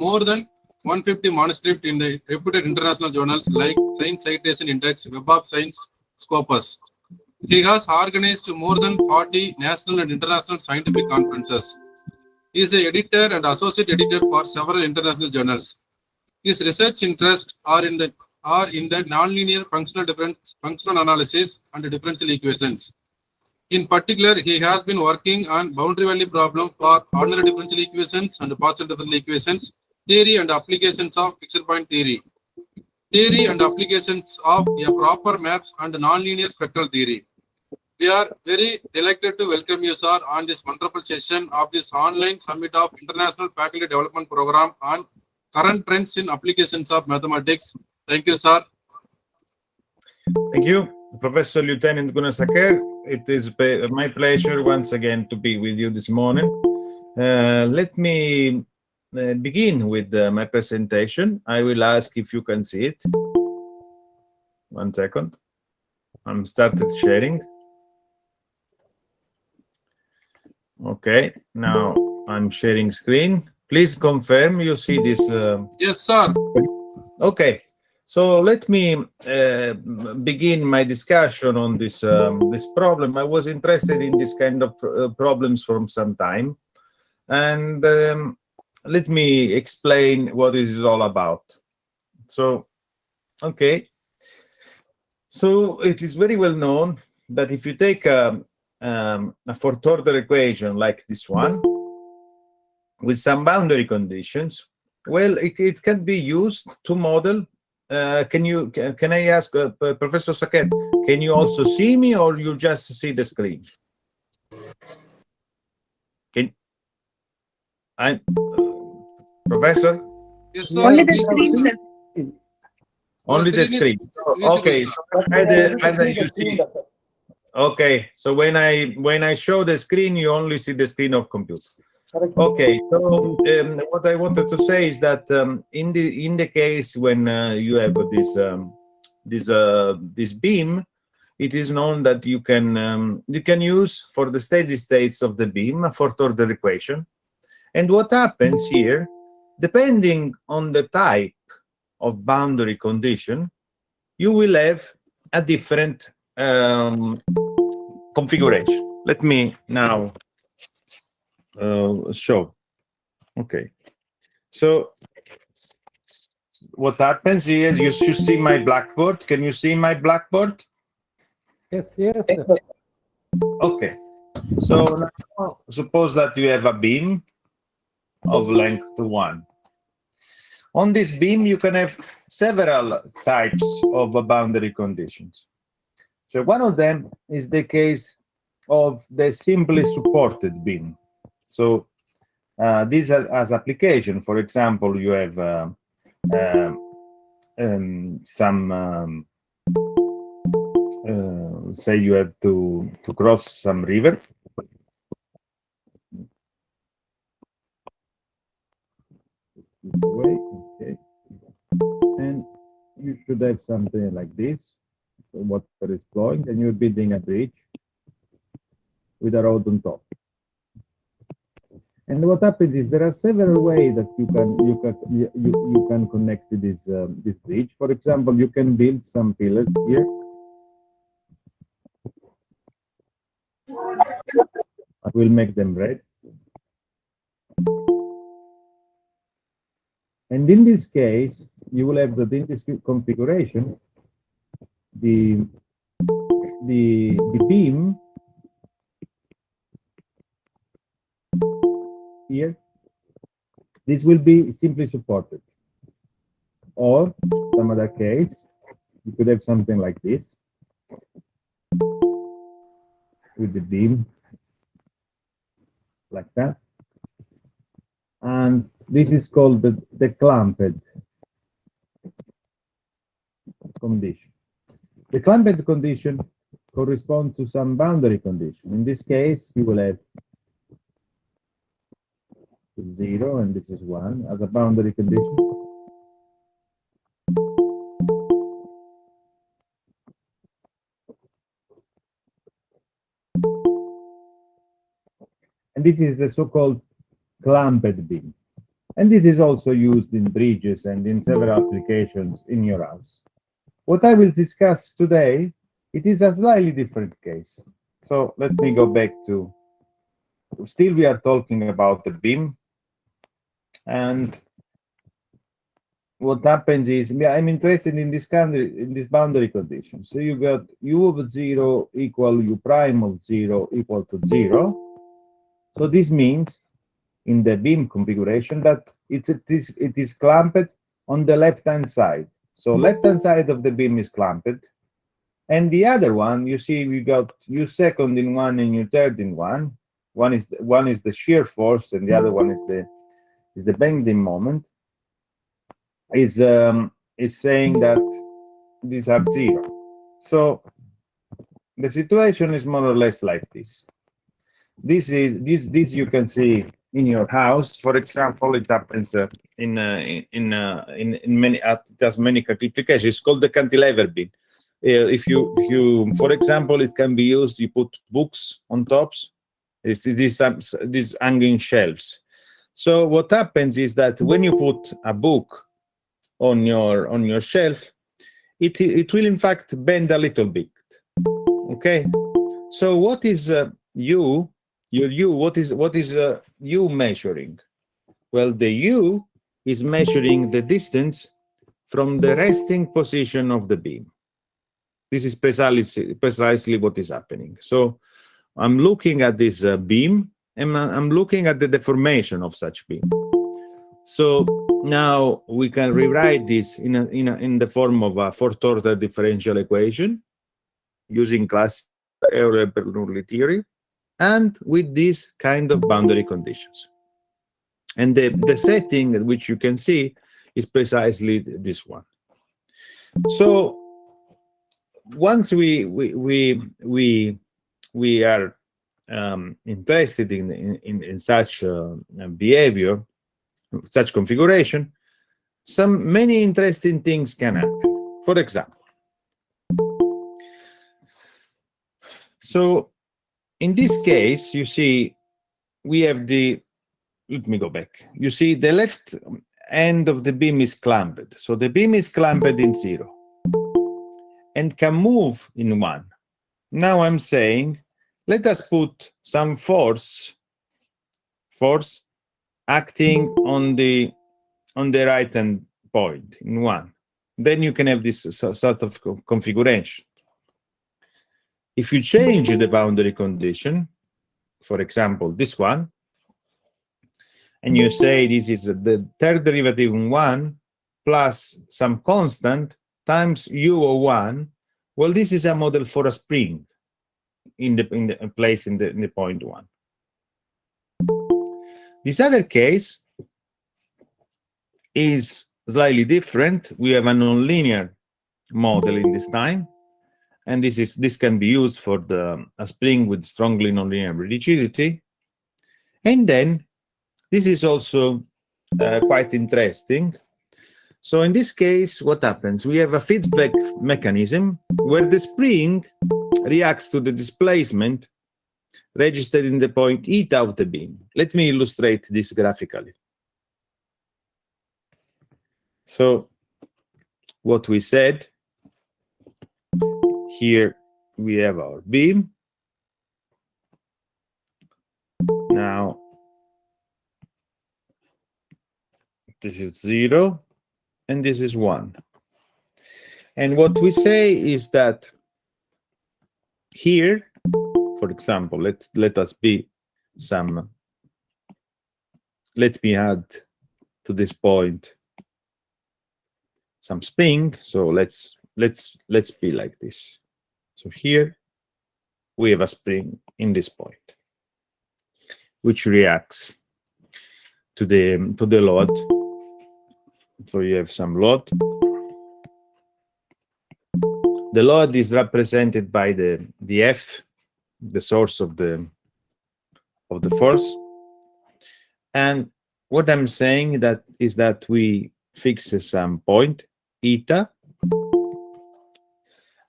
more than 150 manuscripts in the reputed international journals like Science Citation Index, Web of Science, Scopus. He has organized more than 40 national and international scientific conferences. He is an editor and associate editor for several international journals. His research interests are in the nonlinear functional analysis and differential equations. In particular, he has been working on boundary value problem for ordinary differential equations and partial differential equations, theory and applications of fixed point theory, theory and applications of a proper maps and nonlinear spectral theory. We are very delighted to welcome you, sir, on this wonderful session of this online summit of International Faculty Development Program on current trends in applications of mathematics. Thank you, sir. Thank you, Professor Lieutenant Gunasekar. It is my pleasure once again to be with you this morning. Let me begin with my presentation. I will ask if you can see it. 1 second. I'm started sharing. Okay, now I'm sharing screen. Please confirm you see this. Yes, sir. Okay. So let me begin my discussion on this this problem. I was interested in this kind of problems from some time, and let me explain what it is all about. So, okay. So it is very well known that if you take a fourth order equation like this one with some boundary conditions, well, it can be used to model. Can I ask Professor Saket, can you also see me or you just see the screen? Can I, Professor? Yes, sir. Only the screen, sir. Only the screen. Okay, so either you see. Okay, so when I show the screen, you only see the screen of computer. Okay, so what I wanted to say is that in the case when you have this beam, it is known that you can use for the steady states of the beam a fourth order equation, and what happens here, depending on the type of boundary condition, you will have a different configuration. Let me now show. Okay, so what happens is you should see my blackboard. Can you see my blackboard? Yes, yes. Okay, so now suppose that you have a beam of length 1. On this beam you can have several types of boundary conditions. So one of them is the case of the simply supported beam. So this has application. For example, you have say you have to cross some river. Okay, and you should have something like this. So water is flowing, and you're building a bridge with a road on top. And what happens is there are several ways that you can connect this this bridge. For example, you can build some pillars here. I will make them red. And in this case, you will have that in this configuration, the beam here, this will be simply supported. Or some other case, you could have something like this with the beam like that. And this is called the clamped condition. The clamped condition corresponds to some boundary condition. In this case, you will have 0 and this is 1 as a boundary condition. And this is the so-called clamped beam. And this is also used in bridges and in several applications in your house. What I will discuss today, it is a slightly different case. So let me go back to, still we are talking about the beam. And what happens is, I'm interested in this boundary condition. So you got u of 0 equal u prime of 0 equal to 0. So this means in the beam configuration that it is clamped on the left-hand side. So left-hand side of the beam is clamped. And the other one, you see, we got u second in one and u third in one. One is the shear force, and the other one is the bending moment. Is saying that these are 0. So the situation is more or less like this. This you can see in your house. For example, it happens in many it has many applications. It's called the cantilever beam. If you for example, it can be used. You put books on tops. It's these hanging shelves. So what happens is that when you put a book on your shelf, it will in fact bend a little bit. Okay. So what is your u? What is u measuring? Well, the u is measuring the distance from the resting position of the beam. This is precisely what is happening. So I'm looking at this beam, and I'm looking at the deformation of such beam. So now we can rewrite this in the form of a fourth-order differential equation using classical Euler-Bernoulli theory, and with these kind of boundary conditions. And the setting which you can see is precisely this one. So once we are interested in such behavior, such configuration, many interesting things can happen. For example, so in this case, you see, we have let me go back. You see, the left end of the beam is clamped. So the beam is clamped in 0 and can move in 1. Now I'm saying, let us put some force acting on the right hand point in 1. Then you can have this sort of configuration. If you change the boundary condition, for example, this one, and you say this is the third derivative in 1 plus some constant times u of 1, well, this is a model for a spring in the place in the point 1. This other case is slightly different. We have a nonlinear model in this time, and this can be used for a spring with strongly nonlinear rigidity. And then this is also quite interesting. So in this case, what happens? We have a feedback mechanism where the spring reacts to the displacement registered in the point eta of the beam. Let me illustrate this graphically. So what we said, here we have our beam. Now this is 0 and this is 1. And what we say is that here, for example, let us be some, let me add to this point some spring. So let's be like this. So here we have a spring in this point, which reacts to the load. So you have some load. The load is represented by the F, the source of the force. And what I'm saying is that we fix some point eta,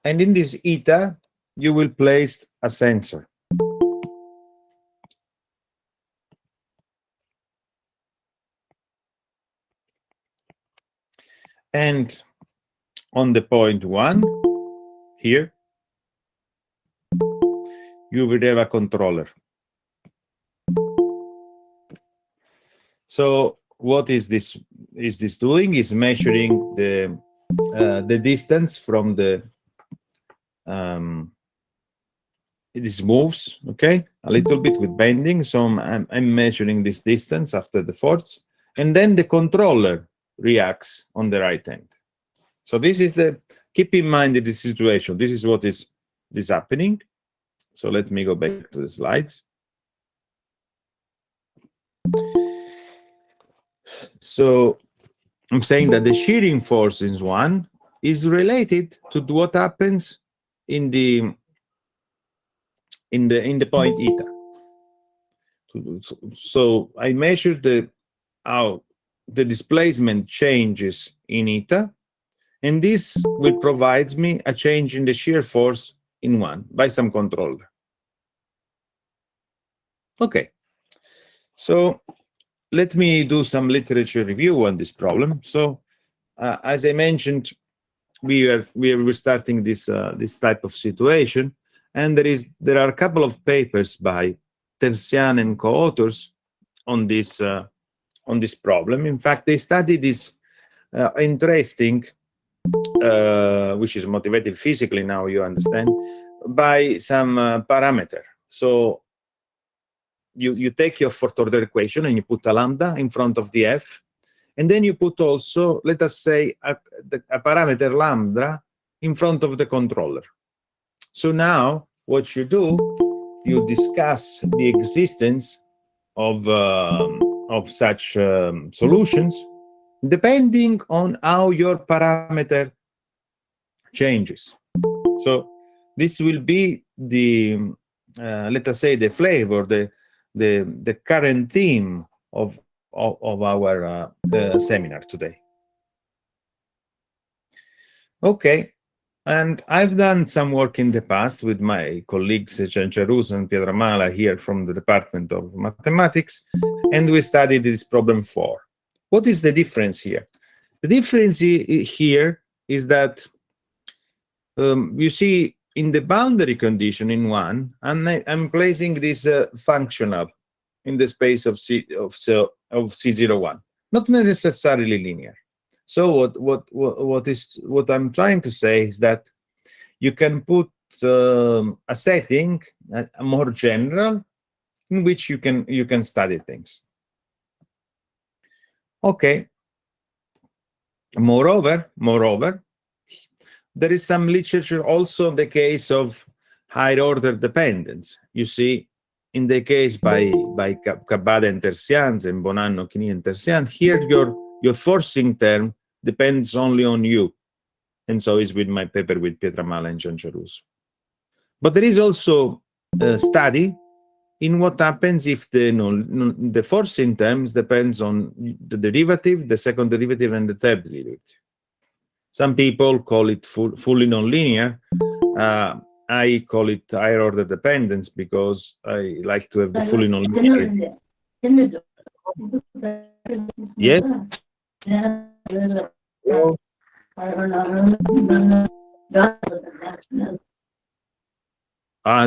and in this eta you will place a sensor. And on the point 1 here, you will have a controller. So what is this doing? Is measuring the distance from the this moves, okay, a little bit with bending. So I'm measuring this distance after the force, and then the controller reacts on the right hand. So this is keep in mind the situation. This is what is happening. So let me go back to the slides. So I'm saying that the shearing force in one is related to what happens in the point eta. So I measure how the displacement changes in eta, and this will provide me a change in the shear force in one by some controller. Okay, so let me do some literature review on this problem. So as I mentioned, we were starting this type of situation, and there are a couple of papers by Terzian and co-authors on this problem. In fact, they studied this interesting, which is motivated physically, now you understand, by some parameter. So you take your fourth order equation and you put a lambda in front of the f, and then you put also, let us say, a parameter lambda in front of the controller. So now what you do, you discuss the existence of such solutions depending on how your parameter changes. So this will be the let us say the flavor, the current theme of our seminar today. Okay, and I've done some work in the past with my colleagues Giancarus and Pietramala here from the Department of Mathematics, and we studied this problem 4. What is the difference here? The difference here is that you see in the boundary condition in one, I'm placing this functional in the space of C01, not necessarily linear. So what I'm trying to say is that you can put a setting, a more general, in which you can study things. Okay. Moreover, there is some literature also in the case of higher order dependence. You see, in the case by Cabada and Terzian and Bonanno, Chini and Terzian, here your forcing term depends only on you, and so is with my paper with Pietramala and Giancarus. But there is also a study in what happens if the forcing terms depends on the derivative, the second derivative, and the third derivative. Some people call it fully nonlinear. I call it higher order dependence because I like to have the fully nonlinear. Yes?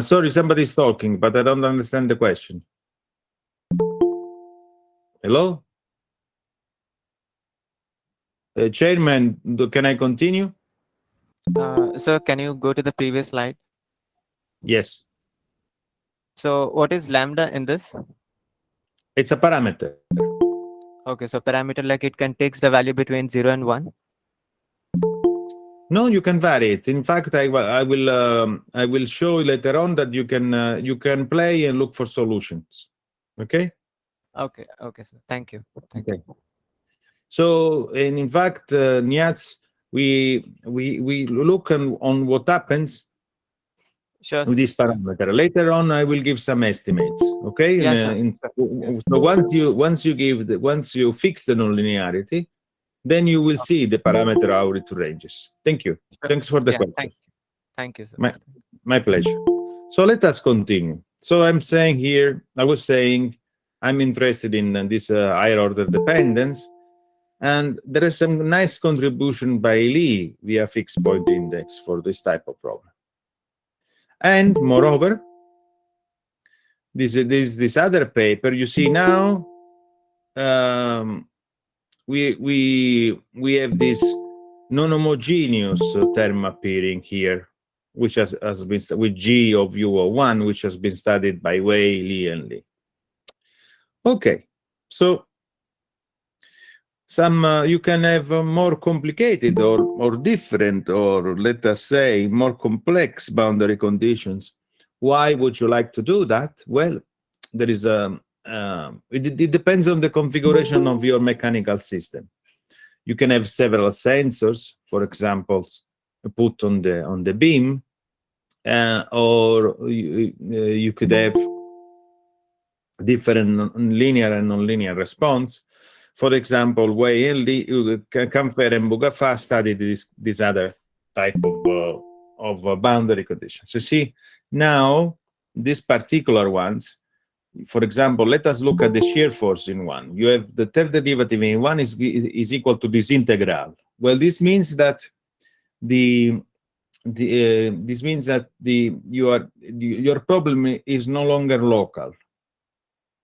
Sorry, somebody's talking, but I don't understand the question. Hello? Chairman, can I continue? Sir, can you go to the previous slide? Yes. So what is lambda in this? It's a parameter. Okay, so parameter, like it can take the value between 0 and 1? No, you can vary it. In fact, I will show later on that you can play and look for solutions. Okay? Okay, sir. Thank you. Thank you. you. So, and in fact, Niaz, we look on what happens Sure, with this parameter. Later on, I will give some estimates. Okay? Yeah, sure. So once you fix the nonlinearity, then you will see the parameter how it ranges. Thank you. Thanks for the question. Thank you, sir. My pleasure. So let us continue. So I was saying I'm interested in this higher order dependence, And there is some nice contribution by Lee via fixed point index for this type of problem. And moreover, this other paper, you see now, we have this non-homogeneous term appearing here, which has been with G of U01, which has been studied by Wei, Lee, and Lee. Okay, so some you can have more complicated or different, or let us say more complex boundary conditions. Why would you like to do that? Well, there is it depends on the configuration of your mechanical system. You can have several sensors, for example, put on the beam, or you could have different linear and nonlinear response. For example, Wei and Lee, Kampfer and Bugafa studied this other type of boundary conditions. You see, now these particular ones, for example, let us look at the shear force in one. You have the third derivative in one is equal to this integral. Well, this means that your problem is no longer local.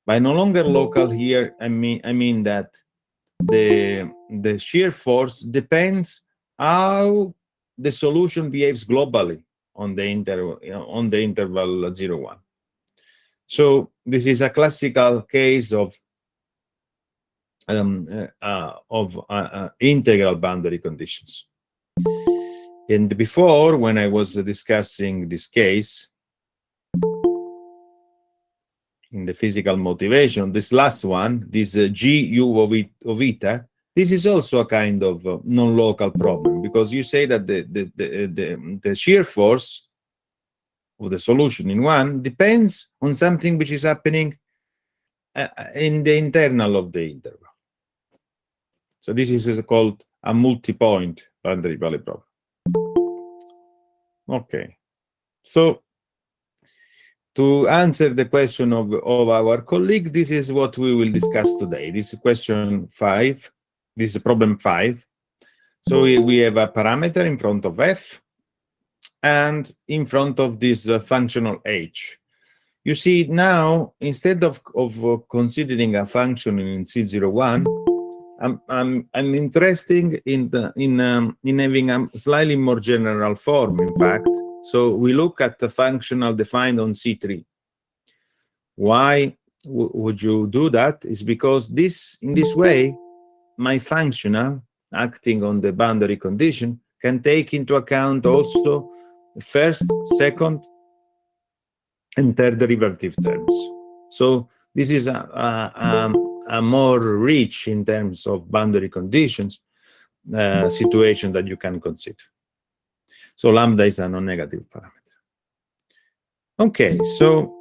By no longer local here, I mean that the shear force depends how the solution behaves globally on the interval 0,1. So this is a classical case of integral boundary conditions. And before, when I was discussing this case in the physical motivation, this last one, this GU of eta, this is also a kind of non-local problem, because you say that the shear force of the solution in one depends on something which is happening in the internal of the interval. So this is called a multi-point boundary value problem. Okay, so to answer the question of our colleague, this is what we will discuss today. This is question 5. This is problem 5. So we have a parameter in front of f and in front of this functional h. You see now, instead of considering a function in C01, I'm interested in having a slightly more general form, in fact. So we look at the functional defined on C3. Why would you do that? Is because in this way, my functional acting on the boundary condition can take into account also the first, second, and third derivative terms. So this is a more rich in terms of boundary conditions situation that you can consider. So lambda is a non-negative parameter. Okay, so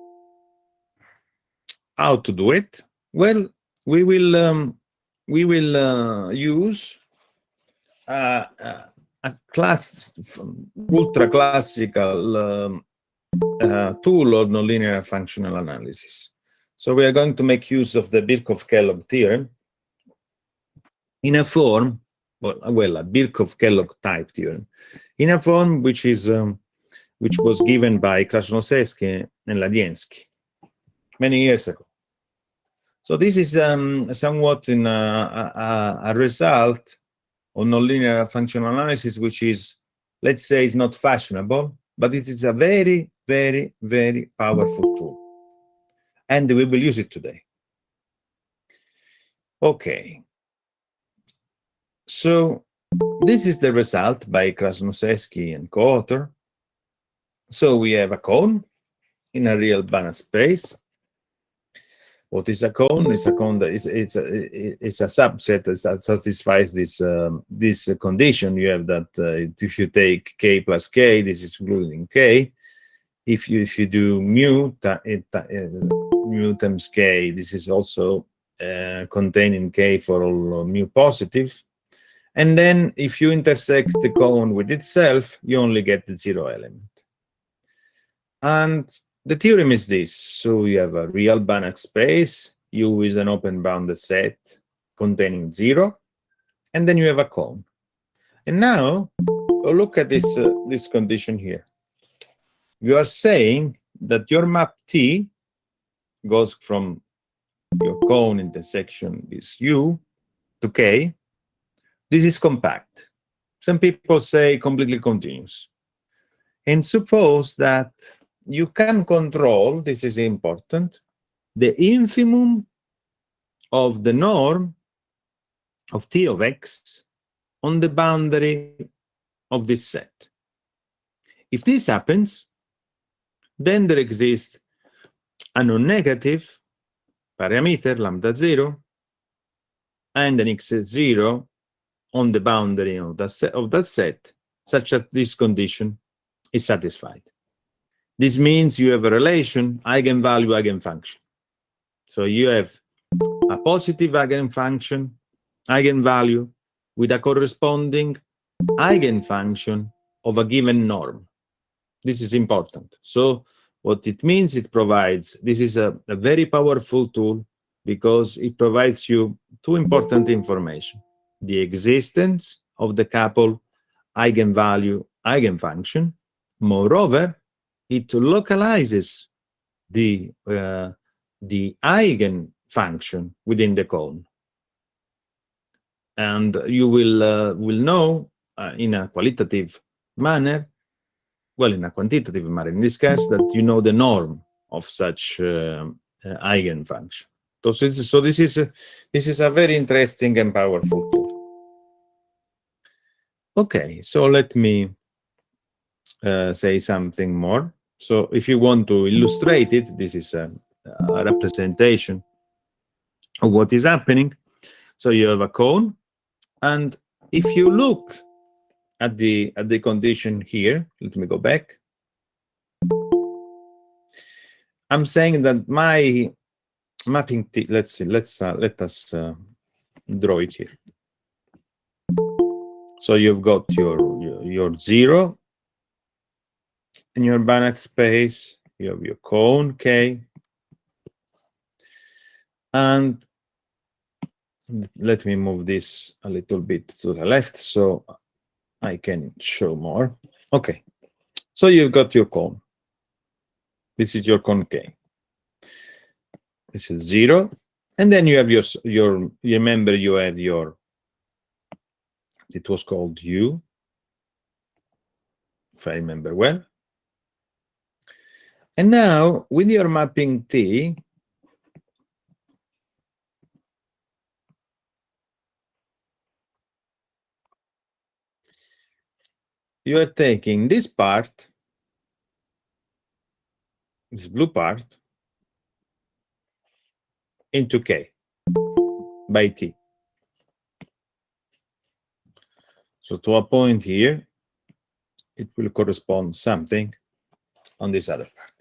how to do it? Well, we will use a ultra classical tool of nonlinear functional analysis. So we are going to make use of the Birkhoff-Kellogg theorem in a form, well, a Birkhoff-Kellogg type theorem, in a form which was given by Krasnodębski and Ladiensky many years ago. So this is somewhat in a result of nonlinear functional analysis, which is, let's say, is not fashionable, but it is a very, very, very powerful tool. And we will use it today. Okay. So this is the result by Krasnodębski and co-author. So we have a cone in a real Banach space. What is a cone? It's a cone that it's a subset that satisfies this condition. You have that if you take k plus k, this is including k. If you do mu times k, this is also containing k for all mu positive. And then if you intersect the cone with itself, you only get the 0 element. And the theorem is this. So you have a real Banach space. U is an open bounded set containing 0. and then you have a cone. And now look at this this condition here. You are saying that your map T goes from your cone intersection is U to K. This is compact. Some people say completely continuous. And suppose that you can control, this is important, the infimum of the norm of T of X on the boundary of this set. If this happens, then there exists a non-negative parameter lambda 0 and an x0 on the boundary of that set, such that this condition is satisfied. This means you have a relation eigenvalue eigenfunction. So you have a positive eigenfunction eigenvalue with a corresponding eigenfunction of a given norm. This is important. So what it means, it provides, this is a very powerful tool because it provides you two important information: the existence of the couple eigenvalue eigenfunction. Moreover, it localizes the eigenfunction within the cone. And you will know in a qualitative manner, well, in a quantitative manner, in this case, that you know the norm of such eigenfunction. So this is a very interesting and powerful tool. Okay, so let me say something more. So if you want to illustrate it, this is a representation of what is happening. So you have a cone, and if you look at the condition here, let me go back. I'm saying that my mapping T, let's see, let us draw it here. So you've got your 0 in your Banach space, you have your cone K, and let me move this a little bit to the left so I can show more. Okay, so you've got your cone. This is your cone K. This is 0, and then you have your you remember you had your, it was called U, if I remember well. And now with your mapping T, you are taking this part, this blue part, into K by T. So to a point here, it will correspond something on this other part.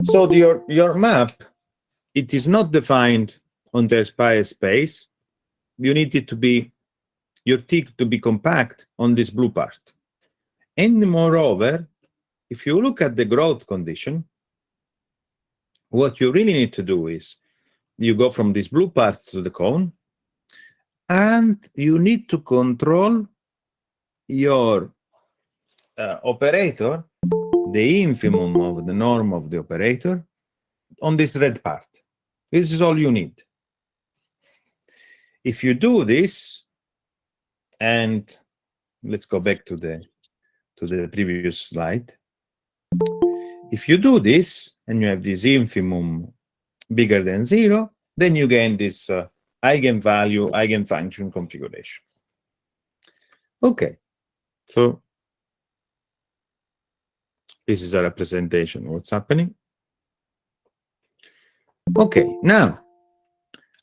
So your map, it is not defined on the space. You need it to be, your T to be compact on this blue part. And moreover, if you look at the growth condition, what you really need to do is you go from this blue part to the cone, and you need to control your operator, the infimum of the norm of the operator, on this red part. This is all you need. If you do this, and let's go back to the previous slide. If you do this, and you have this infimum bigger than 0, then you gain this eigenvalue, eigenfunction configuration. Okay, so this is a representation of what's happening. Okay, now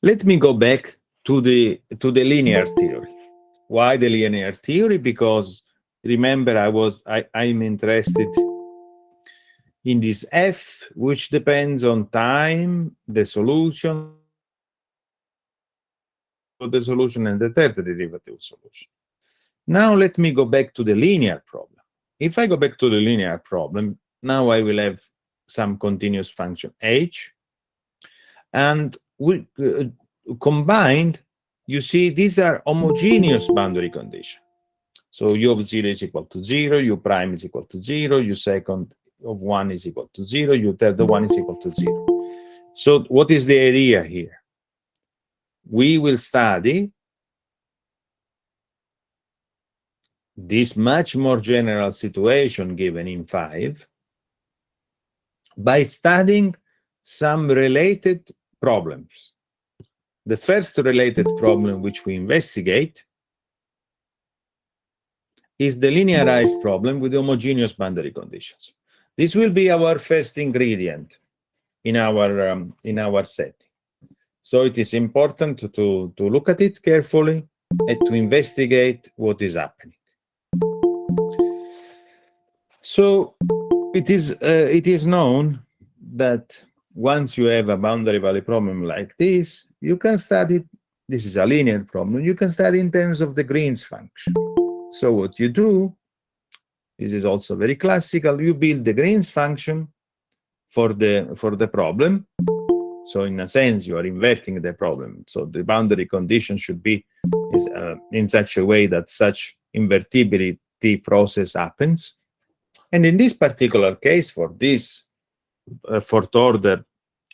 let me go back to the linear theory. Why the linear theory? Because remember, I'm interested in this f, which depends on time, the solution, and the third derivative solution. Now let me go back to the linear problem. If I go back to the linear problem, now I will have some continuous function h, and we combined you see these are homogeneous boundary conditions. So u of 0 is equal to 0, u prime is equal to 0, u second of 1 is equal to 0, u third of 1 is equal to 0. So what is the idea here? We will study this much more general situation given in 5 by studying some related problems. The first related problem which we investigate is the linearized problem with homogeneous boundary conditions. This will be our first ingredient in our setting. So it is important to look at it carefully and to investigate what is happening. So it is known that once you have a boundary value problem like this, you can study, this is a linear problem, you can study in terms of the Green's function. So what you do, this is also very classical, you build the Green's function for the problem. So in a sense, you are inverting the problem. So the boundary condition should be in such a way that such invertibility process happens. And in this particular case, for this fourth order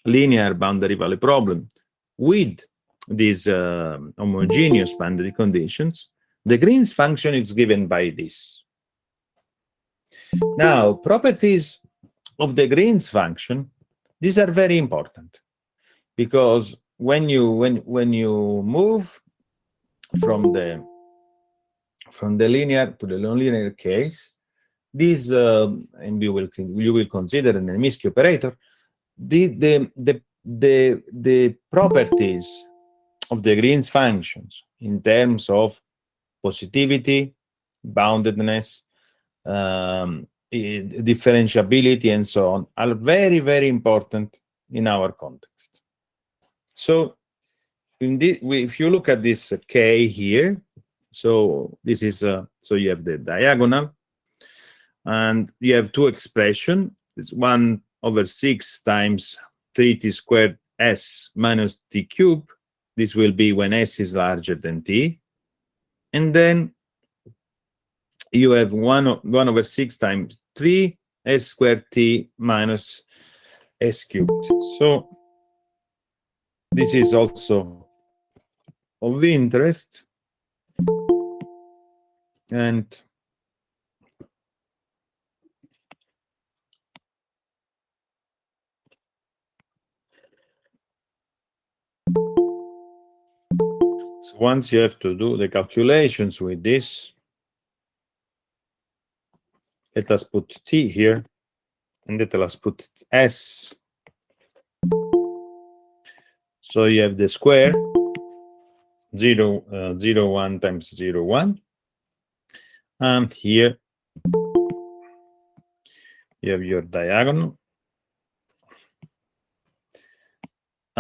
linear boundary value problem with these homogeneous boundary conditions, the Green's function is given by this. Now, properties of the Green's function, these are very important, because when you move from the linear to the nonlinear case, these and you will consider an Minsky operator, the properties of the Green's functions in terms of positivity, boundedness, differentiability, and so on, are very, very important in our context. So if you look at this K here, so this is so you have the diagonal, and you have two expressions. It's 1/6 times 3t squared s minus t cubed. This will be when s is larger than t. And then you have 1/6 times 3 s squared t minus s cubed. So this is also of interest. And so once you have to do the calculations with this, let us put t here, and let us put s. So you have the square, 0, 0, 1 times 0, 1. And here you have your diagonal.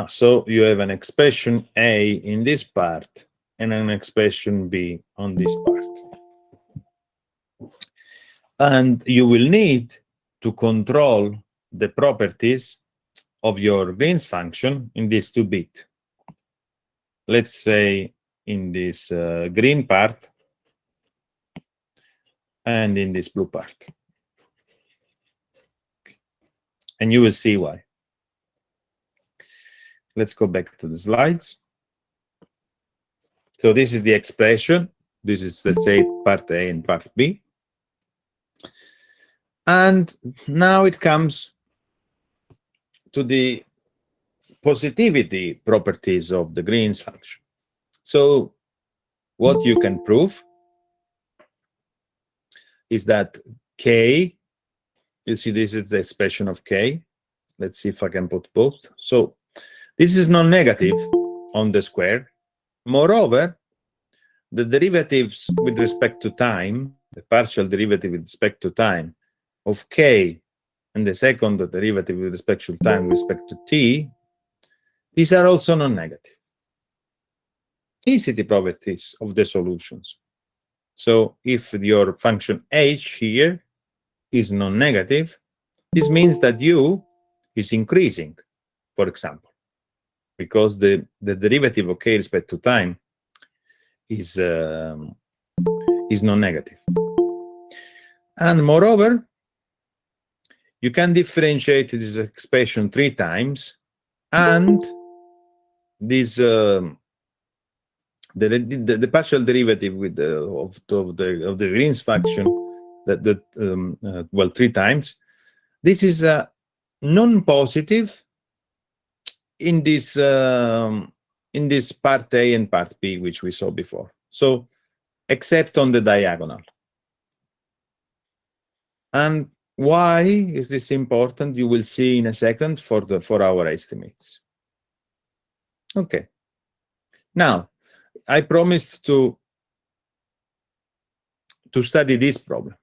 So you have an expression A in this part and an expression B on this part. And you will need to control the properties of your Green's function in these two bits. Let's say in this green part and in this blue part. And you will see why. Let's go back to the slides. So this is the expression. This is, let's say, part A and part B. And now it comes to the positivity properties of the Green's function. So what you can prove is that K, you see this is the expression of K. Let's see if I can put both. So this is non-negative on the square. Moreover, the derivatives with respect to time, the partial derivative with respect to time of K and the second derivative with respect to time with respect to T, these are also non-negative. These are the properties of the solutions. So if your function h here is non-negative, this means that u is increasing, for example, because the derivative of k respect to time is non-negative. And moreover, you can differentiate this expression 3 times, and this the partial derivative with of the Green's function well 3 times. This is non-positive in this part A and part B, which we saw before. So except on the diagonal. And why is this important? You will see in a second for our estimates. Okay. Now, I promised to study this problem.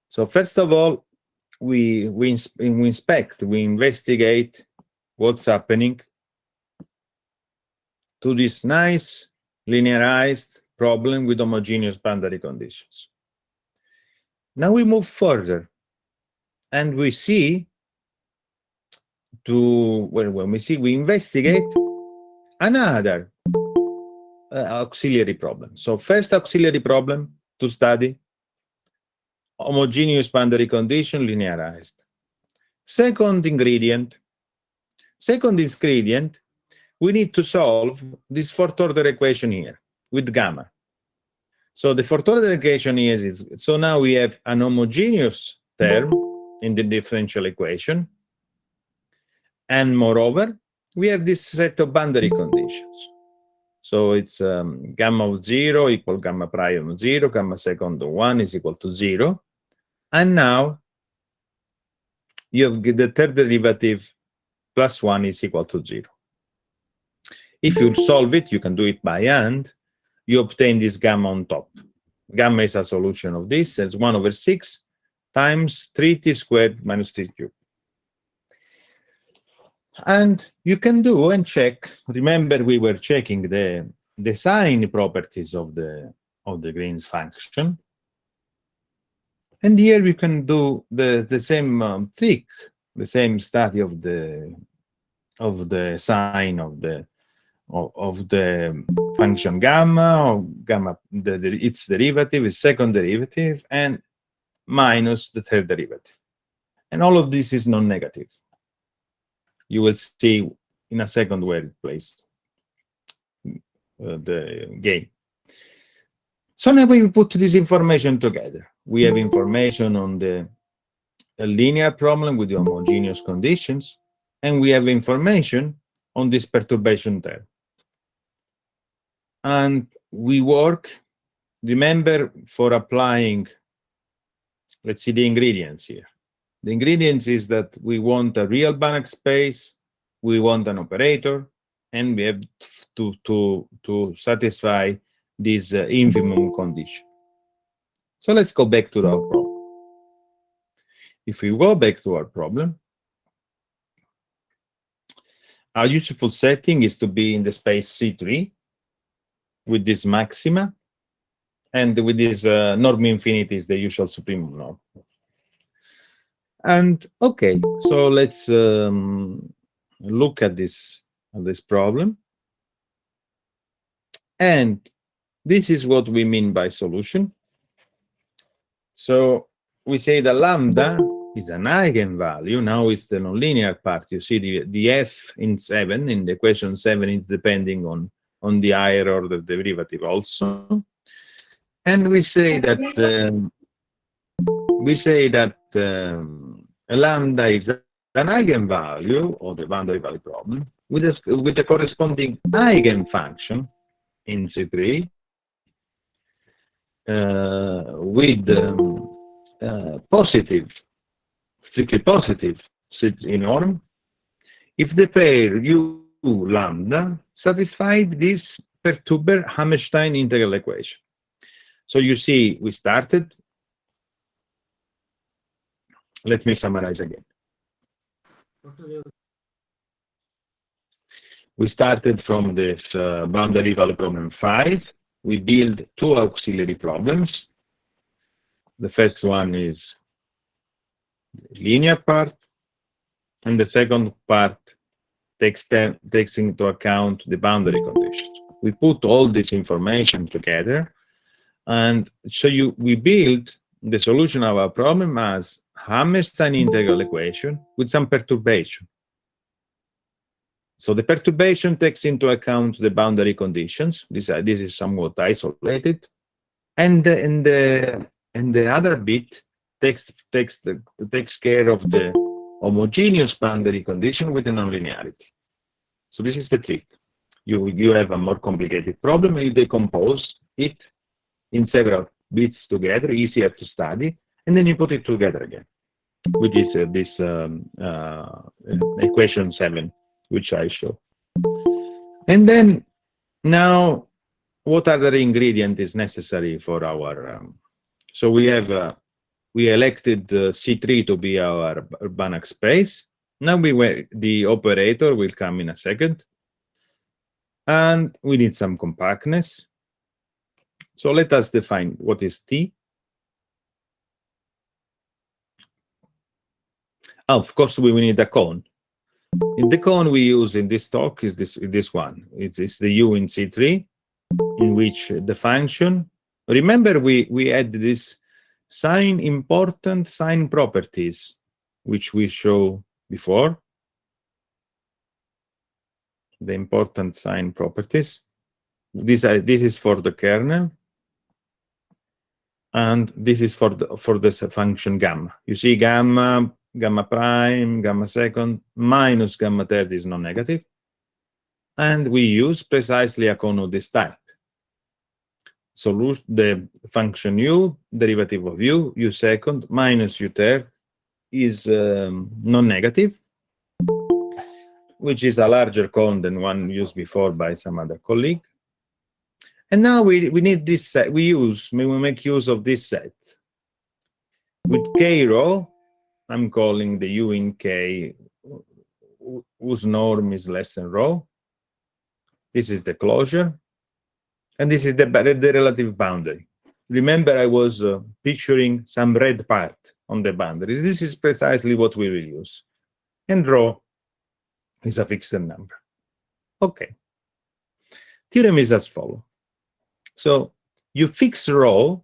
So first of all, we investigate what's happening to this nice linearized problem with homogeneous boundary conditions. Now we move further, and we see we investigate another auxiliary problem. So first auxiliary problem to study, homogeneous boundary condition, linearized. Second ingredient, we need to solve this fourth order equation here with gamma. So the fourth order equation is so now we have an homogeneous term in the differential equation, and moreover, we have this set of boundary conditions. So it's gamma of 0 equal gamma prime of 0, gamma second of 1 is equal to 0. And now you have the third derivative plus 1 is equal to 0. If you solve it, you can do it by hand, you obtain this gamma on top. Gamma is a solution of this, it's 1 over 6 times 3t squared minus t cubed. And you can do and check. Remember, we were checking the sign properties of the Green's function. And here we can do the same trick, the same study of the sign of the function gamma, or gamma its derivative is second derivative, and minus the third derivative. And all of this is non-negative. You will see in a second where it plays the game. So now we put this information together. We have information on the linear problem with the homogeneous conditions, and we have information on this perturbation term. And we work, remember, for applying, let's see the ingredients here. The ingredients is that we want a real Banach space, we want an operator, and we have to satisfy this infimum condition. So let's go back to our problem. If we go back to our problem, our useful setting is to be in the space C3 with this maxima, and with this norm infinity is the usual supreme norm. And okay, so let's look at this problem. And this is what we mean by solution. So we say the lambda is an eigenvalue. Now it's the nonlinear part. You see the f in 7, in the equation 7, is depending on the higher order derivative also. And we say that a lambda is an eigenvalue of the boundary value problem with a corresponding eigenfunction in C3 with positive, strictly positive C3 norm if the pair U lambda satisfied this Perturber-Hammerstein integral equation. So you see, we started. Let me summarize again. We started from this boundary value problem 5. We build 2 auxiliary problems. The first one is the linear part, and the second part takes into account the boundary conditions. we put all this information together, and so we build the solution of our problem as Hammerstein integral equation with some perturbation. So the perturbation takes into account the boundary conditions. This is somewhat isolated, and the other bit takes care of the homogeneous boundary condition with the nonlinearity. So this is the trick. You have a more complicated problem, and you decompose it in several bits together, easier to study, and then you put it together again, which is this equation 7, which I show. And then now, what other ingredient is necessary for our? So we elected C3 to be our Banach space. Now the operator will come in a second, and we need some compactness. So let us define what is T. Of course, we will need a cone. In the cone we use in this talk is this one. It's the U in C3, in which the function. Remember, we had this important sign properties, which we show before. The important sign properties. This is for the kernel, and this is for the function gamma. You see gamma prime, gamma second, minus gamma third is non-negative. And we use precisely a cone of this type. Solution, the function u, derivative of u second minus u third is non-negative, which is a larger cone than one used before by some other colleague. And now we need this set. We make use of this set. With k rho, I'm calling the u in k, whose norm is less than rho. This is the closure. And this is the relative boundary. Remember, I was picturing some red part on the boundary. This is precisely what we will use. And rho is a fixed number. Okay. Theorem is as follows. So you fix rho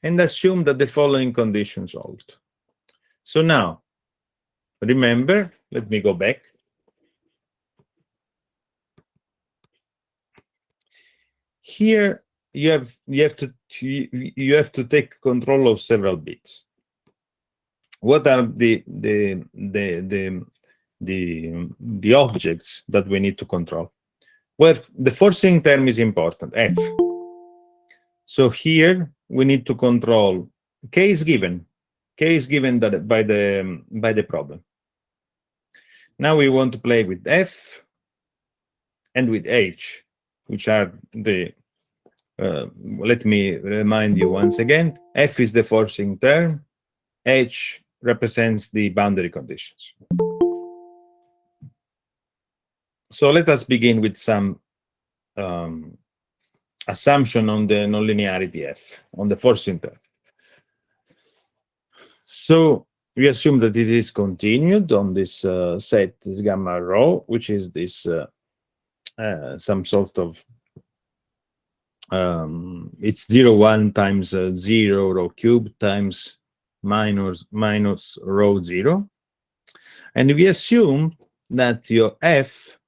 and assume that the following conditions hold. So now, remember, let me go back. Here you have to take control of several bits. What are the objects that we need to control? Well, the forcing term is important, F. So here we need to control K is given. K is given by the problem. Now we want to play with F and with H, which are the let me remind you once again, F is the forcing term, H represents the boundary conditions. So let us begin with some assumption on the nonlinearity F, on the forcing term. So we assume that this is continued on this set gamma rho, which is this some sort of it's 0, 1 times 0 rho cubed times minus rho 0. And we assume that your F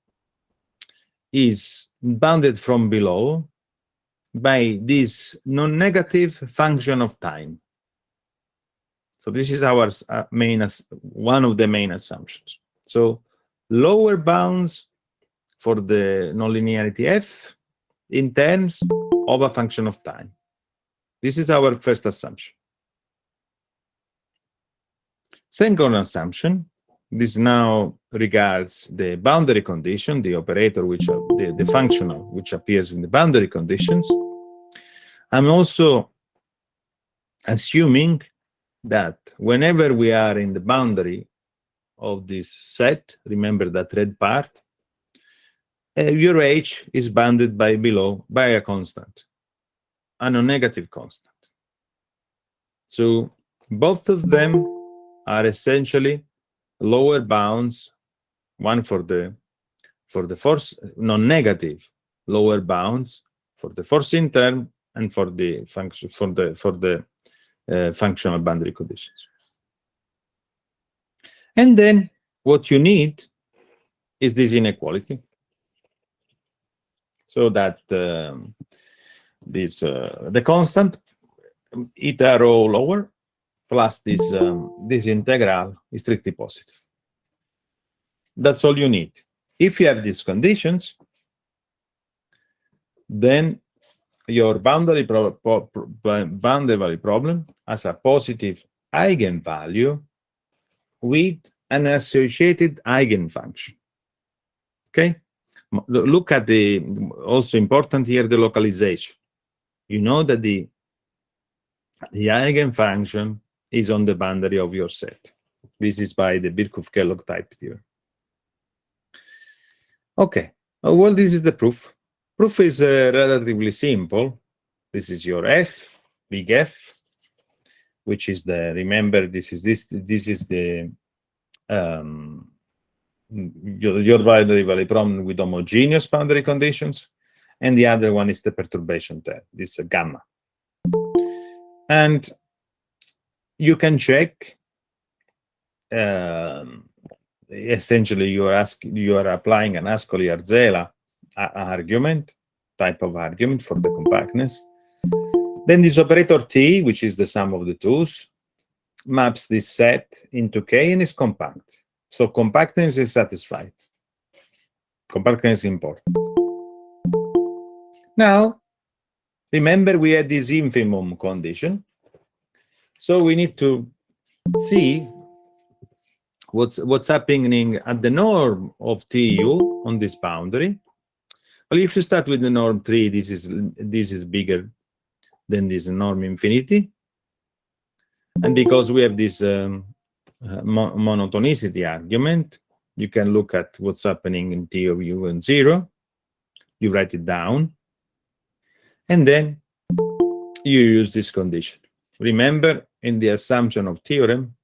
is bounded from below by this non-negative function of time. So this is our one of the main assumptions. So lower bounds for the nonlinearity F in terms of a function of time. This is our first assumption. Second assumption, this now regards the boundary condition, the operator, which the functional which appears in the boundary conditions. I'm also assuming that whenever we are in the boundary of this set, remember that red part, your H is bounded by below by a constant, a non-negative constant. So both of them are essentially lower bounds, one for the for the force non-negative lower bounds for the forcing term and for the function functional boundary conditions. And then what you need is this inequality, so that the constant eta rho lower plus this integral is strictly positive. That's all you need. If you have these conditions, then your boundary value problem has a positive eigenvalue with an associated eigenfunction. Okay? Look at the, also important here, the localization. You know that the eigenfunction is on the boundary of your set. This is by the Birkhoff-Kellogg type theorem. Okay, well, this is the proof. Proof is relatively simple. This is your F, big F, which is the, remember, this is the your boundary value problem with homogeneous boundary conditions, and the other one is the perturbation term, this gamma. And you can check, essentially you are applying an Ascoli-Arzela argument, type of argument for the compactness. Then this operator T, which is the sum of the twos, maps this set into K and is compact. So compactness is satisfied. Compactness is important. Now, remember we had this infimum condition. So we need to see what's happening at the norm of TU on this boundary. Well, if you start with the norm 3, this is bigger than this norm infinity. And because we have this monotonicity argument, you can look at what's happening in T of U and 0. You write it down. And then you use this condition. Remember, in the assumption of theorem,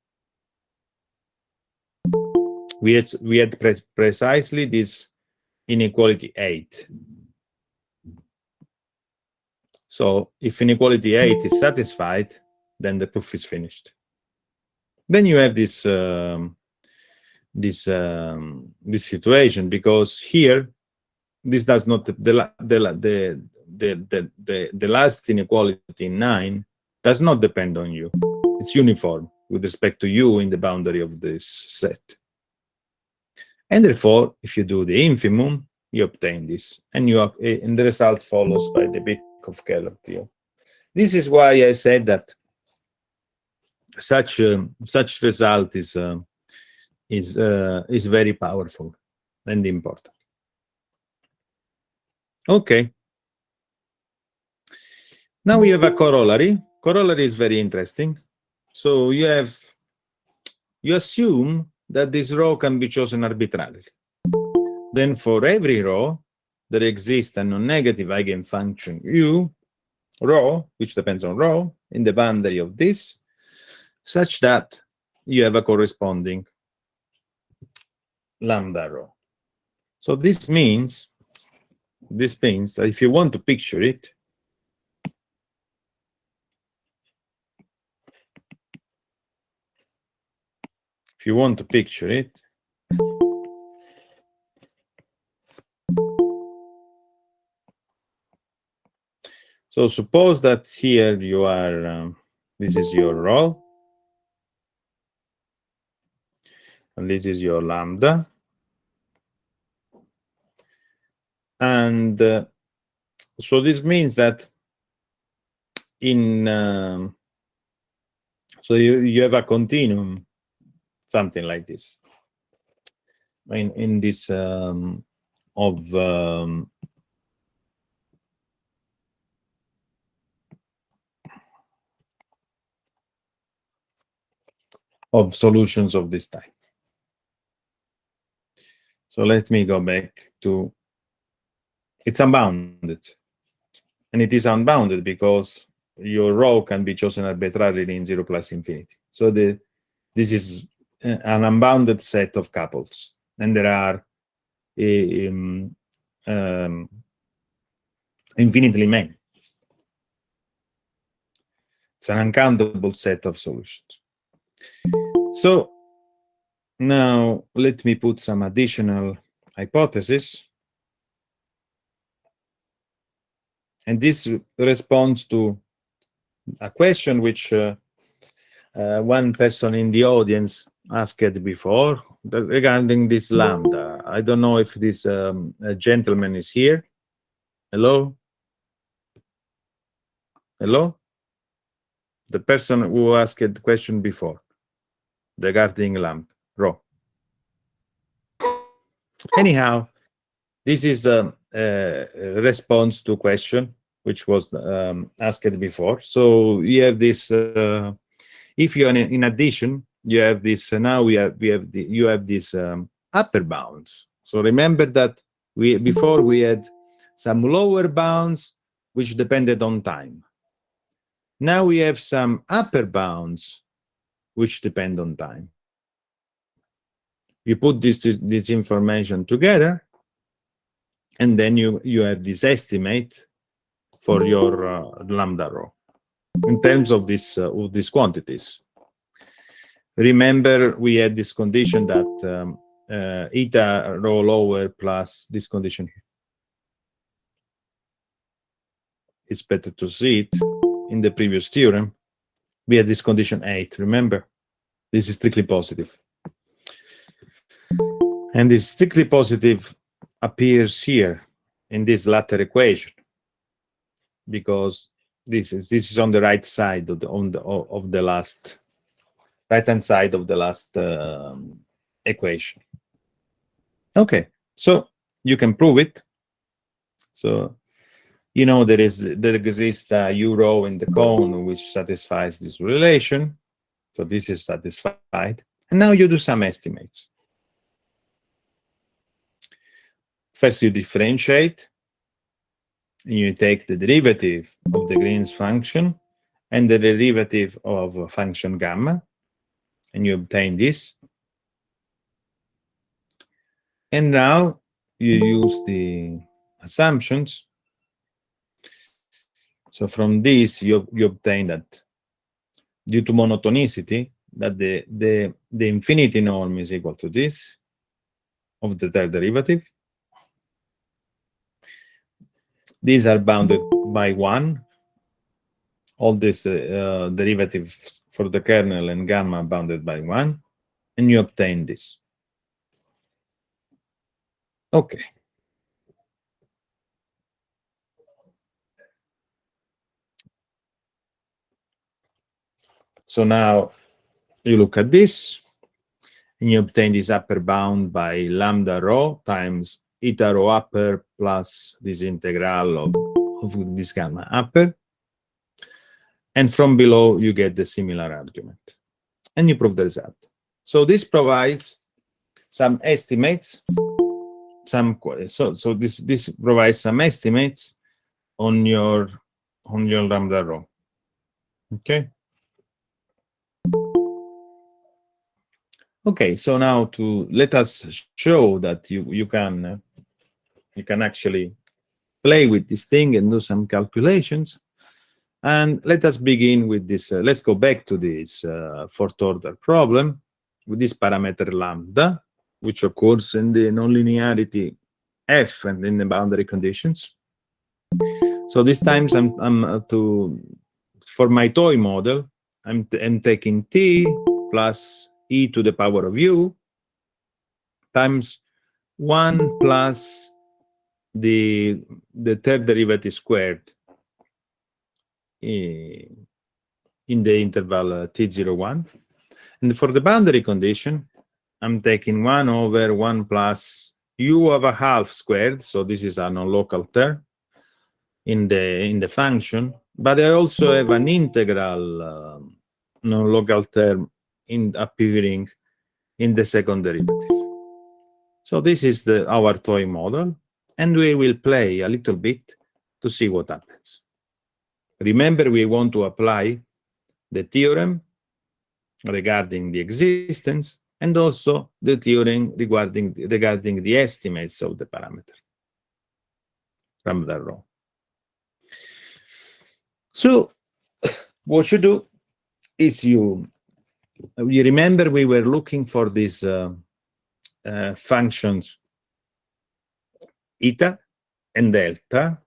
we had precisely this inequality 8. So if inequality 8 is satisfied, then the proof is finished. Then you have this this situation, because here this does not, the last inequality in 9 does not depend on U. It's uniform with respect to U in the boundary of this set. And therefore, if you do the infimum, you obtain this, and the result follows by the Birkhoff-Kellogg theorem. This is why I said that such result is very powerful and important. Okay. Now we have a corollary. Corollary is very interesting. So you assume that this rho can be chosen arbitrarily. Then for every rho, there exists a non-negative eigenfunction U, rho, which depends on rho, in the boundary of this, such that you have a corresponding lambda rho. So this means that if you want to picture it, so suppose that here you are, this is your rho, and this is your lambda, and so this means that so you have a continuum, something like this, in this of solutions of this type. So let me go back to, it's unbounded. And it is unbounded because your rho can be chosen arbitrarily in 0 plus infinity. So this is an unbounded set of couples. And there are infinitely many. It's an uncountable set of solutions. So now let me put some additional hypotheses. And this responds to a question which one person in the audience asked before regarding this lambda. I don't know if this gentleman is here. Hello? Hello? The person who asked the question before regarding lambda rho. Anyhow, this is a response to question which was asked before. So we have this. If you are in addition, you have this. Now you have this upper bounds. So remember that before we had some lower bounds which depended on time. Now we have some upper bounds which depend on time. You put this information together, and then you have this estimate for your lambda rho in terms of these quantities. Remember, we had this condition that eta rho lower plus this condition here. It's better to see it in the previous theorem. We had this condition 8. Remember, this is strictly positive, and this strictly positive appears here in this latter equation, because this is on the right side of the last right-hand side of the last equation. Okay, so you can prove it. So you know there exists a U rho in the cone which satisfies this relation. So this is satisfied, and now you do some estimates. First, you differentiate, and you take the derivative of the Green's function and the derivative of function gamma, and you obtain this. And now you use the assumptions. So from this, you obtain that due to monotonicity, that the infinity norm is equal to this of the third derivative. These are bounded by 1. All these derivatives for the kernel and gamma bounded by 1, and you obtain this. Okay. So now you look at this, and you obtain this upper bound by lambda rho times eta rho upper plus this integral of this gamma upper. And from below, you get the similar argument. And you prove the result. So this provides some estimates. So this provides some estimates on your lambda rho. Okay. Okay, so now let us show that you can actually play with this thing and do some calculations. And let us begin with this. Let's go back to this fourth order problem with this parameter lambda, which occurs in the nonlinearity F and in the boundary conditions. So this time for my toy model, I'm taking t plus e to the power of u times 1 plus the third derivative squared in the interval t01. And for the boundary condition, I'm taking 1 over 1 plus u of a half squared. So this is a non-local term in the function, but I also have an integral non-local term appearing in the second derivative. So this is our toy model, and we will play a little bit to see what happens. Remember, we want to apply the theorem regarding the existence and also the theorem regarding the estimates of the parameter rho. So what you do is you remember we were looking for these functions eta and delta.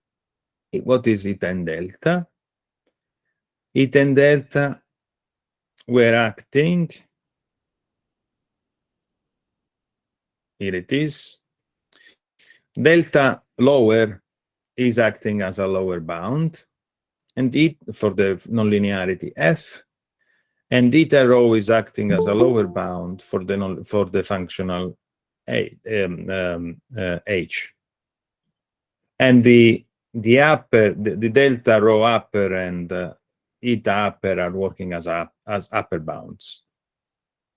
What is eta and delta? Eta and delta were acting, here it is. Delta lower is acting as a lower bound, and it for the nonlinearity f, and eta rho is acting as a lower bound for the functional h, and the delta rho upper and eta upper are working as upper bounds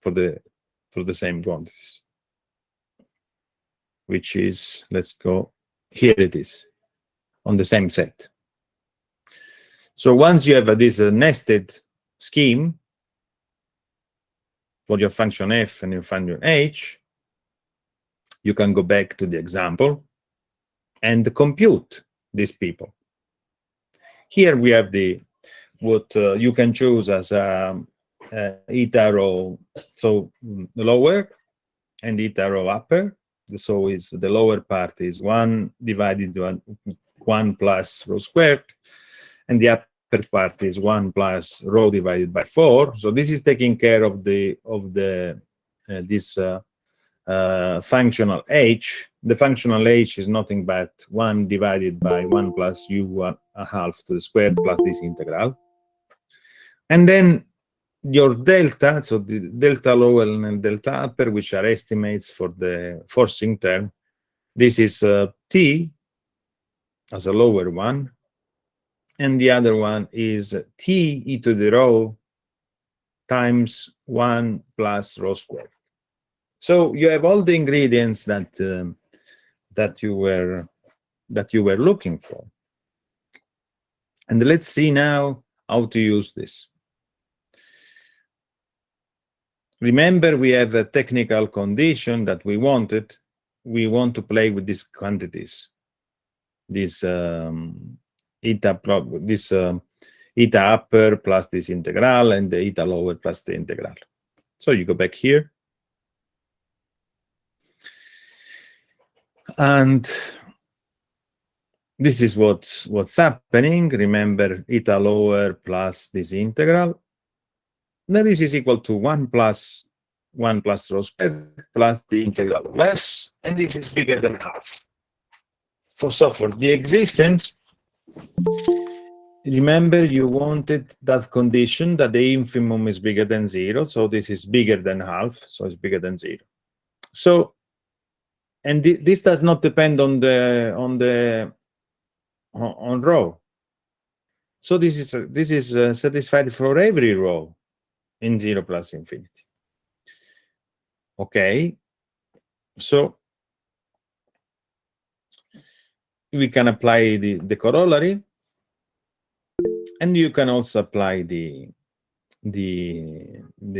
for the same quantities, which is, let's go, here it is on the same set. So once you have this nested scheme for your function f and your function h, you can go back to the example and compute these people. Here we have what you can choose as eta rho, so lower, and eta rho upper. So is the lower part is 1 divided by 1 plus rho squared, and the upper part is 1 plus rho divided by 4. So this is taking care of this functional h. The functional h is nothing but 1 divided by 1 plus u a half to the square plus this integral. And then your delta, so the delta lower and delta upper, which are estimates for the forcing term, this is t as a lower one, and the other one is t e to the rho times 1 plus rho squared. So you have all the ingredients that you were looking for. And let's see now how to use this. Remember, we have a technical condition that we want to play with these quantities, this eta upper plus this integral and the eta lower plus the integral. So you go back here, and this is what's happening. Remember, eta lower plus this integral. Now this is equal to 1 plus rho squared plus the integral of s, and this is bigger than half. So for the existence, remember you wanted that condition that the infimum is bigger than 0, so this is bigger than half, so it's bigger than 0. So, and this does not depend on rho. So this is satisfied for every rho in 0 plus infinity. Okay, so we can apply the corollary, and you can also apply the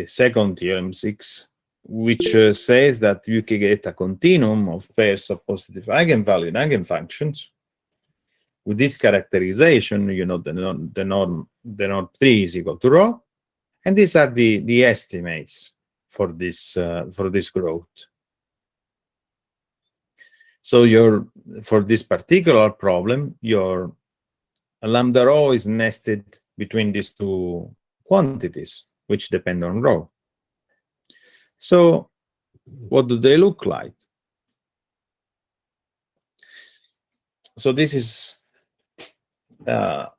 second theorem 6, which says that you can get a continuum of pairs of positive eigenvalue and eigenfunctions. With this characterization, you know the norm 3 is equal to rho, and these are the estimates for this growth. So for this particular problem, your lambda rho is nested between these two quantities, which depend on rho. So what do they look like? So this is a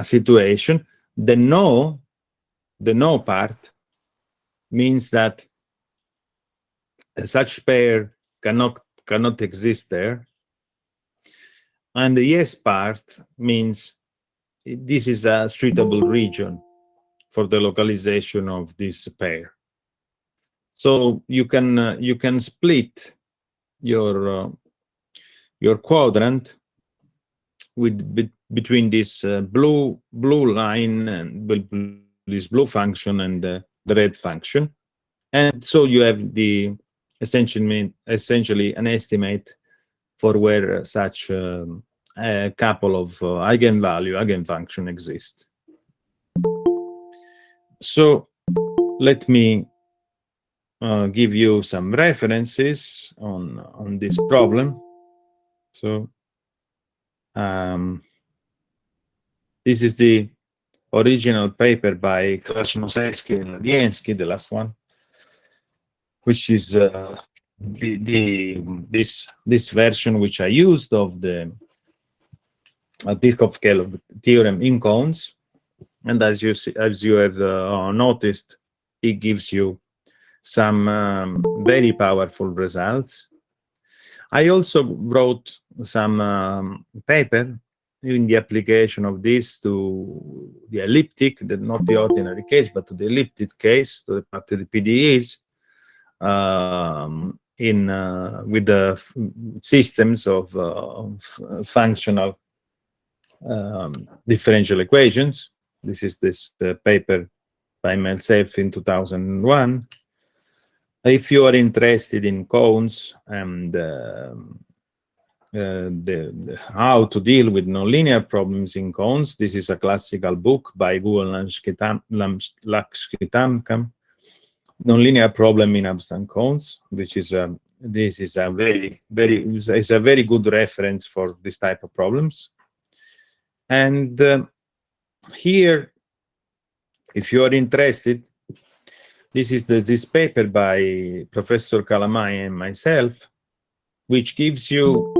situation. The no part means that such pair cannot exist there, and the yes part means this is a suitable region for the localization of this pair. So you can split your quadrant between this blue line and this blue function and the red function, And so you have the essentially an estimate for where such a couple of eigenfunction exist. So let me give you some references on this problem. So this is the original paper by Krasnodębski and Liensky, the last one, which is this version which I used of the Birkhoff-Kellogg theorem in cones. And as you have noticed, it gives you some very powerful results. I also wrote some paper in the application of this to the elliptic, not the ordinary case, but to the elliptic case, to the PDEs, with the systems of functional differential equations. This is this paper by myself in 2001. If you are interested in cones and how to deal with nonlinear problems in cones, this is a classical book by Lakshmitamkam, Nonlinear Problem in Abstract Cones, which is a very good reference for this type of problems. And here, if you are interested, this is this paper by Professor Calamai and myself, which gives you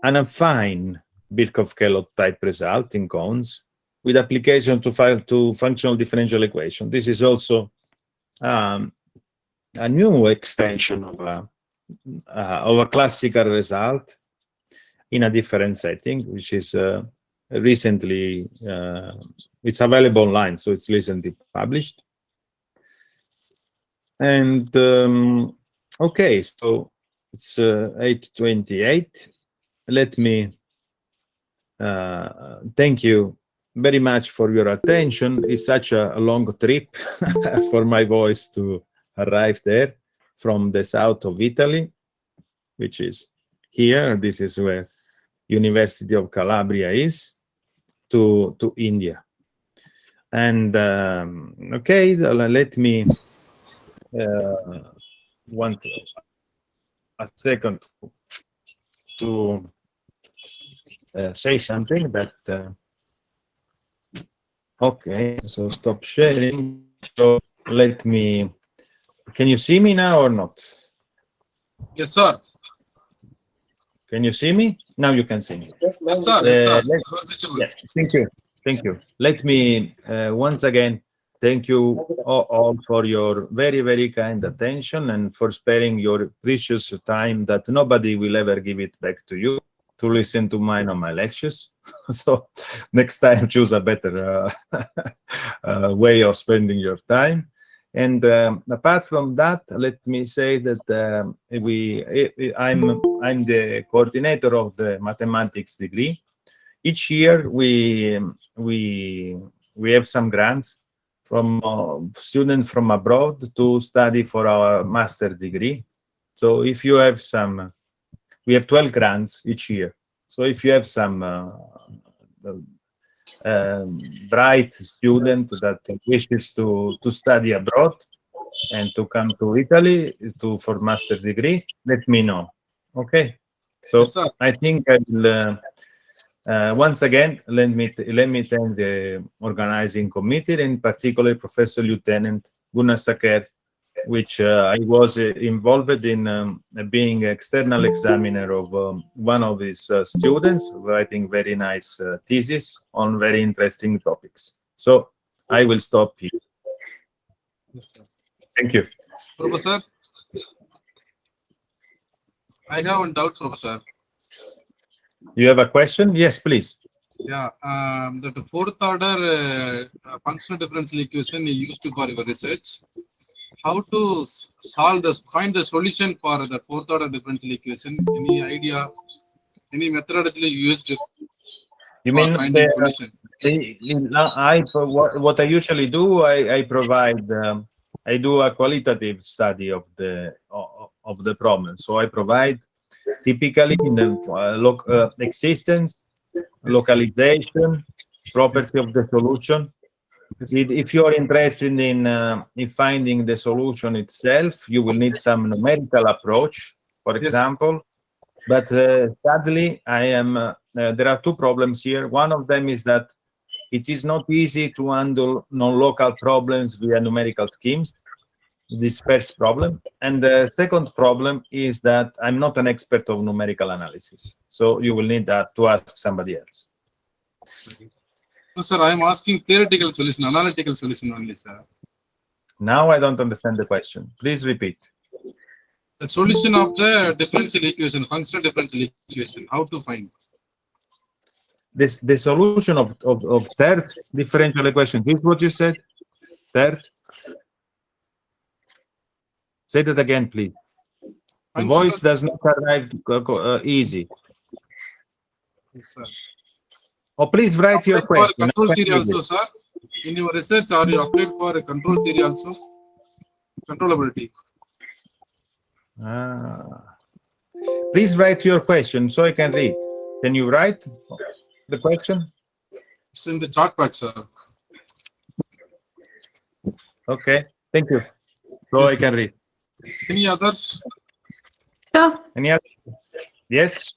an affine Birkhoff-Kellogg type result in cones with application to functional differential equation. This is also a new extension of a classical result in a different setting, which is recently, it's available online, so it's recently published. And okay, so it's 8:28. Let me thank you very much for your attention. It's such a long trip for my voice to arrive there from the south of Italy, which is here. This is where University of Calabria is, to India. And okay, let me want a second to say something that okay, so stop sharing. So let me, can you see me now or not? Yes, sir. Can you see me? Now you can see me. Yes, sir. Yes, sir. Yeah, thank you. Thank you. Let me once again thank you all for your very, very kind attention and for sparing your precious time that nobody will ever give it back to you to listen to mine on my lectures. So next time, choose a better way of spending your time. And apart from that, let me say that I'm the coordinator of the mathematics degree. Each year we have some grants from students from abroad to study for our master degree. So if you have some, we have 12 grants each year. So if you have some bright student that wishes to study abroad and to come to Italy for master degree, let me know. Okay. So Yes, sir. I think I will once again let me thank the organizing committee, in particular Professor Lieutenant Gunnar Saker, which I was involved in being external examiner of one of his students, writing very nice thesis on very interesting topics. So I will stop here. Yes, sir. Thank you. Professor, I have one doubt, Professor. You have a question? Yes, please. Yeah, the fourth order functional differential equation you used for your research. How to find the solution for the fourth order differential equation? Any idea? Any methodology you used? You mean finding solution? what I usually do? I provide I do a qualitative study of the problem. So I provide typically in the existence, localization, property of the solution. If you're interested in finding the solution itself, you will need some numerical approach, for example. But sadly, there are two problems here. One of them is that it is not easy to handle non-local problems via numerical schemes. This first problem. And the second problem is that I'm not an expert of numerical analysis. So you will need to ask somebody else. No, sir, I am asking theoretical solution, analytical solution only, sir. Now I don't understand the question. Please repeat. The solution of the differential equation, functional differential equation, how to find? The solution of third differential equation. This is what you said? Third? Say that again, please. The voice does not arrive easy. Yes, sir. Oh, please write your question. For control theory also, sir. In your research, are you applied for a control theory also? Controllability. Please write your question so I can read. Can you write the question? It's in the chart pad, sir. Okay, thank you. So I can read. Any others? Sir, Any other? Yes.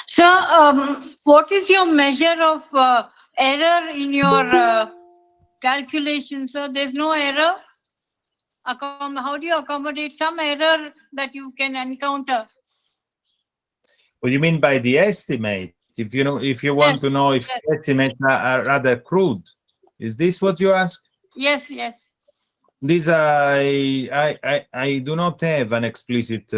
sir, what is your measure of error in your calculation, sir? There's no error. How do you accommodate some error that you can encounter? What do you mean by the estimate? If you want to know if estimates are rather crude, is this what you ask? Yes, yes. This I do not have an explicit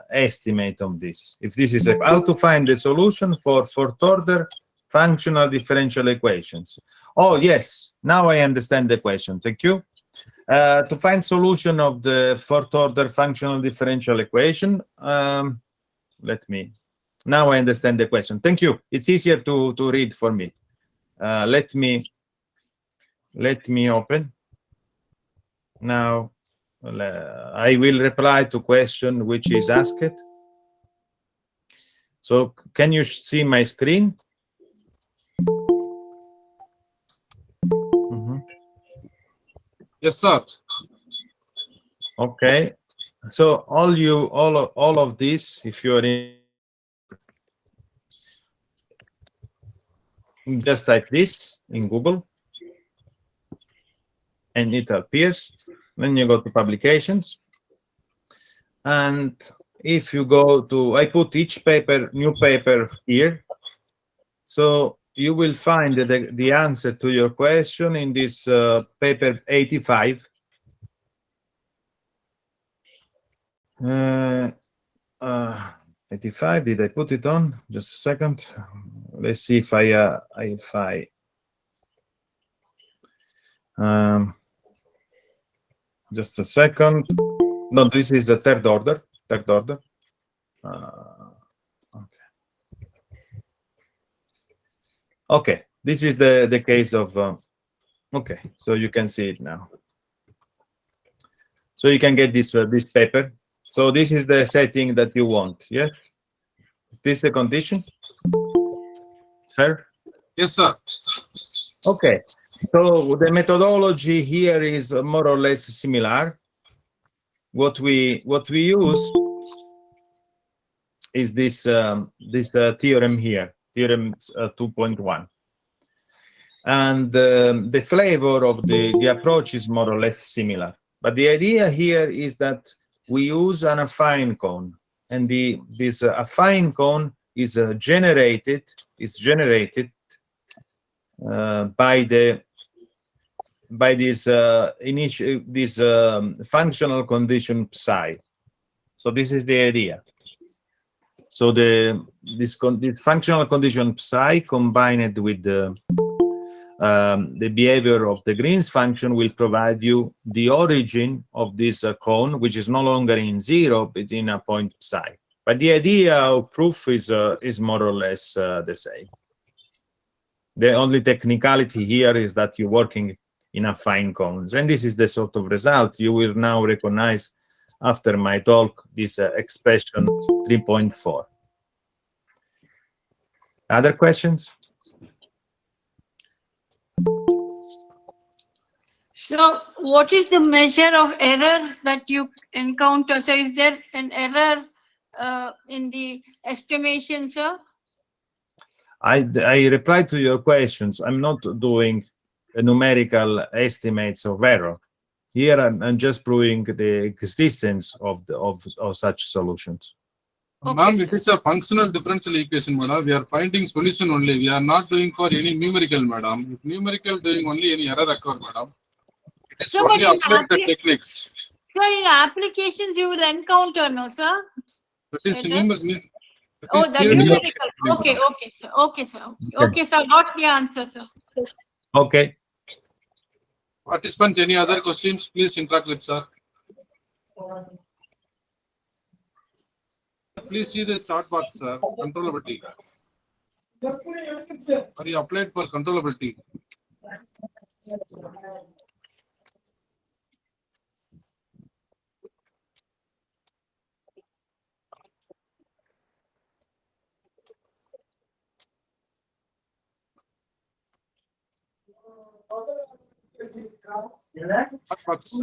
estimate of this. If this is how to find the solution for fourth order functional differential equations. Oh yes, now I understand the question. Thank you. To find solution of the fourth order functional differential equation. Now I understand the question. Thank you. It's easier to read for me. Let me open. Now I will reply to question which is asked. So can you see my screen? Yes, sir. Okay. So all of this, if you are in, just type this in Google and it appears. Then you go to publications, and if you go to, I put each paper, new paper here, so you will find the answer to your question in this paper 85. 85. Did I put it on? Just a second. Let's see if just a second. No, this is the third order. Okay. Okay. This is the case of. Okay, so you can see it now. So you can get this paper. So this is the setting that you want. Yes. Is this the condition, sir? Yes, sir. Okay. So the methodology here is more or less similar. What we use is this theorem here, theorem 2.1, and the flavor of the approach is more or less similar. But the idea here is that we use an affine cone, and this affine cone is generated by this functional condition psi. So this is the idea. So this functional condition psi combined with the behavior of the Green's function will provide you the origin of this cone, which is no longer in zero, but in a point psi. But the idea of proof is more or less the same. The only technicality here is that you're working in affine cones. And this is the sort of result you will now recognize after my talk, this expression 3.4. Other questions? So what is the measure of error that you encounter? So is there an error in the estimation, sir? I replied to your questions. I'm not doing numerical estimates of error. Here I'm just proving the existence of such solutions. Ma'am, it is a functional differential equation, madam. We are finding solution only. We are not doing for any numerical, madam. If numerical doing only any error occur, madam. It is So, but only in applied the techniques. So in applications you will encounter, no, sir? That is Errors? numerical. Oh, the numerical. Okay, okay, sir. Okay, sir. Okay, sir. Got the answer, sir. Okay. Participants, any other questions? Please interact with sir. Please see the chart box, sir. Controllability. Are you applied for controllability?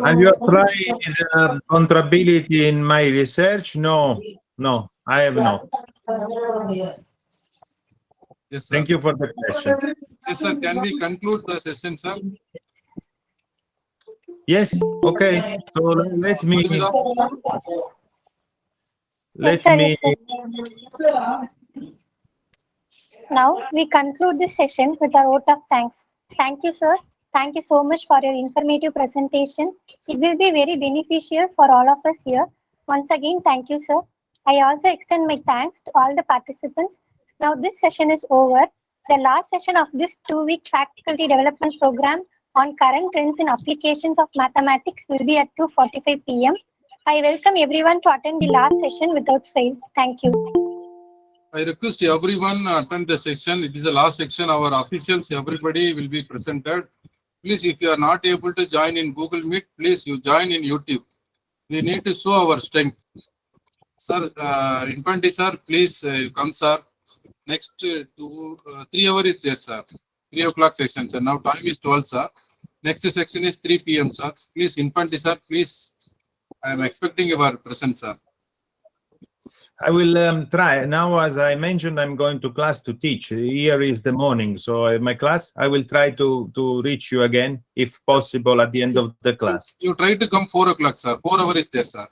Have you applied controllability in my research? No, no, I have not. Yes, sir. Thank you for the question. Yes, sir. Can we conclude the session, sir? Yes, okay. So let me Now we conclude this session with a vote of thanks. Thank you, sir. Thank you so much for your informative presentation. It will be very beneficial for all of us here. Once again, thank you, sir. I also extend my thanks to all the participants. Now this session is over. The last session of this 2-week faculty development program on current trends in applications of mathematics will be at 2:45 p.m. I welcome everyone to attend the last session without fail. Thank you. I request everyone attend the session. It is the last section. Our officials, everybody will be presented. Please, if you are not able to join in Google Meet, please you join in YouTube. We need to show our strength. Sir, Infantry sir, please come, sir. Next 3 hours is there, sir. 3 o'clock session, sir. Now time is 12, sir. Next section is 3 p.m., sir. Please, Infantry sir, please. I am expecting your presence, sir. I will try. Now, as I mentioned, I'm going to class to teach. Here is the morning. So my class, I will try to reach you again, if possible, at the end of the class. You try to come 4 o'clock, sir. 4 hours is there, sir.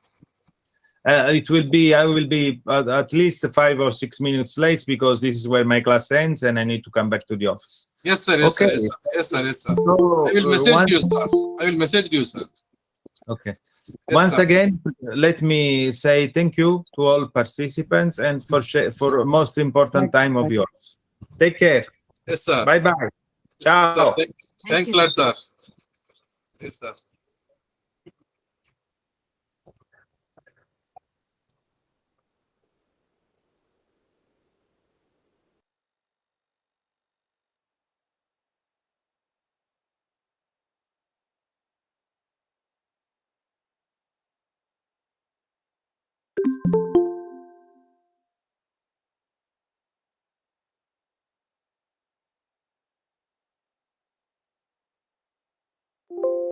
I will be at least 5 or 6 minutes late because this is where my class ends and I need to come back to the office. Yes, sir. Yes, Okay. sir. Yes, sir. Yes, sir. So, I will message you, sir. I will message you, sir. Okay. Yes, Once sir. again, let me say thank you to all participants and for most important time of yours. Take care. Yes, sir. Bye-bye. Ciao. Sir, thanks a lot, sir. Yes, sir.